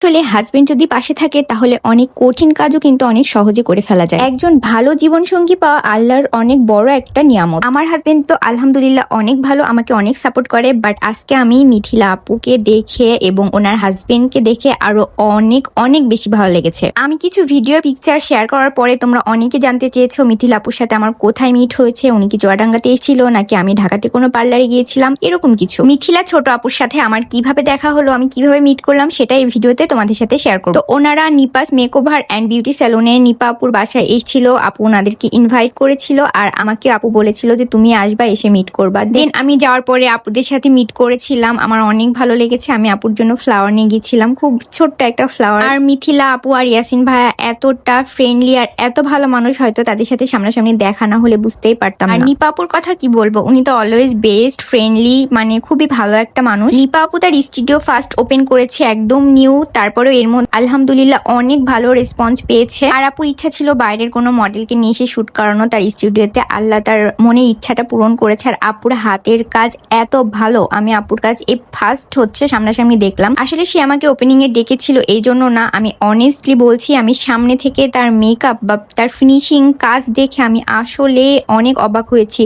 আসলে হাজবেন্ড যদি পাশে থাকে তাহলে অনেক কঠিন কাজও কিন্তু অনেক সহজে করে ফেলা যায়। একজন ভালো জীবনসঙ্গী পাওয়া আল্লাহর অনেক বড় একটা নিয়ামত। আমার হাজবেন্ড তো আলহামদুলিল্লাহ অনেক ভালো, আমাকে অনেক সাপোর্ট করে। বাট আজকে আমি মিথিলা আপুকে দেখে এবং ওনার হাজবেন্ডকে দেখে আরো অনেক অনেক বেশি ভালো লেগেছে। আমি কিছু ভিডিও পিকচার শেয়ার করার পরে তোমরা অনেকে জানতে চেয়েছো মিথিলা আপুর সাথে আমার কোথায় মিট হয়েছে, উনি কি চুয়াডাঙ্গাতে এসেছিল নাকি আমি ঢাকাতে কোনো পার্লারে গিয়েছিলাম, এরকম কিছু। মিথিলা ছোট আপুর সাথে আমার কিভাবে দেখা হলো, আমি কিভাবে মিট করলাম সেটা এই ভিডিওতে তোমাদের সাথে শেয়ার করব। তো ওনারা নিপাস মেকওভার অ্যান্ড বিউটি স্যালুনে নিপা আপুর বাসায় এসেছিল। আপু ওনাদেরকে ইনভাইট করেছিল আর আমাকে আপু বলেছিল যে তুমি আসবা, এসে মিট করবা। দেন আমি যাওয়ার পরে আপুদের সাথে মিট করেছিলাম, আমার অনেক ভালো লেগেছে। আমি আপুর জন্য ফ্লাওয়ার নিয়ে গিয়েছিলাম, খুব ছোট্ট একটা ফ্লাওয়ার। আর মিথিলা আপু আর ইয়াসিন ভাইয়া এতটা ফ্রেন্ডলি আর এত ভালো মানুষ, হয়তো তাদের সাথে সামনাসামনি দেখা না হলে বুঝতেই পারতাম না। আর নিপা আপুর কথা কি বলবো, উনি তো অলওয়েজ বেস্ট ফ্রেন্ডলি, মানে খুবই ভালো একটা মানুষ। নিপা আপু তার স্টুডিও ফার্স্ট ওপেন করেছে, একদম নিউ, তারপরেও এর মধ্যে আলহামদুলিল্লাহ অনেক ভালো রেসপন্স পেয়েছে। আর আপুর ইচ্ছা ছিল বাইরের কোনো মডেলকে নিয়ে এসে শুট করানো তার স্টুডিওতে, আল্লাহ তার মনের ইচ্ছাটা পূরণ করেছে। আর আপুর হাতের কাজ এত ভালো, আমি আপুর কাজ এই ফার্স্ট হচ্ছে সামনাসামনি দেখলাম। আসলে সে আমাকে ওপেনিং এ ডেকেছিল এই জন্য না, আমি অনেস্টলি বলছি, আমি সামনে থেকে তার মেকআপ বা তার ফিনিশিং কাজ দেখে আমি আসলে অনেক অবাক হয়েছি।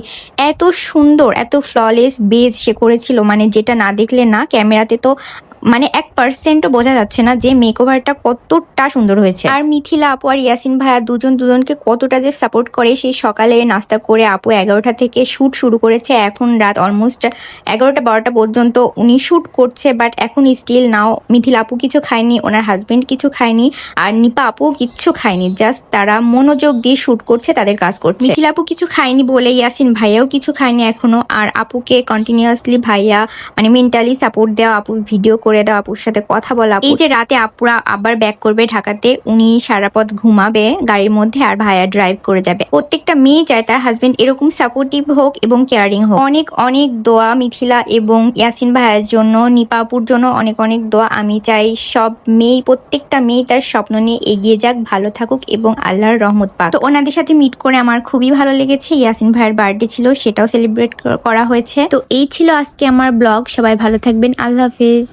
এত সুন্দর, এত ফ্ললেস বেজ সে করেছিল, মানে যেটা না দেখলে না, ক্যামেরাতে তো মানে 1% বোঝা যাচ্ছে না যে মেকওভারটা কতটা সুন্দর হয়েছে। আর মিথিলা আপু আর ইয়াসিন ভাইয়া দুজনকে কতটা যে সাপোর্ট করে। সেই সকালে নাস্তা করে আপু 11টা থেকে শুট শুরু করেছে, এখন রাত অলমোস্ট 11টা-12টা পর্যন্ত উনি শুট করছে। বাট এখন স্টিল নাও মিথিলা আপু কিছু খায়নি, ওনার হাজবেন্ড কিছু খায়নি, আর নিপা আপু কিচ্ছু খায়নি, জাস্ট তারা মনোযোগ দিয়ে শুট করছে, তাদের কাজ করছে। মিথিলা আপু কিছু খায়নি বলে ইয়াসিন ভাইয়াও কিছু খায়নি এখনো। আর আপুকে কন্টিনিউয়াসলি ভাইয়া মানে মেন্টালি সাপোর্ট দেওয়া, আপুর ভিডিও করে দেওয়া, আপুর সাথে কথা বলা। এই যে রাতে আপুরা আবার ব্যাক করবে ঢাকাতে, উনি সারা পথ ঘুমাবে গাড়ির মধ্যে আর ভাইয়া ড্রাইভ করে যাবে। প্রত্যেকটা মেয়ে চায় তার হাজবেন্ড এরকম সাপোর্টিভ হোক এবং কেয়ারিং হোক। অনেক অনেক দোয়া মিথিলা এবং ইয়াসিন ভাইয়ার জন্য, নিপা আপুর জন্য অনেক অনেক দোয়া। আমি চাই সব মেয়ে, প্রত্যেকটা মেয়ে তার স্বপ্ন নিয়ে এগিয়ে যাক, ভালো থাকুক এবং আল্লাহর রহমত পাক। তো ওনাদের সাথে মিট করে আমার খুবই ভালো লেগেছে। ইয়াসিন ভাইয়ের বার্থডে ছিল, সেটাও সেলিব্রেট করা হয়েছে। তো এই ছিল আজকে আমার ব্লগ। সবাই ভালো থাকবেন, আল্লাহ হাফেজ।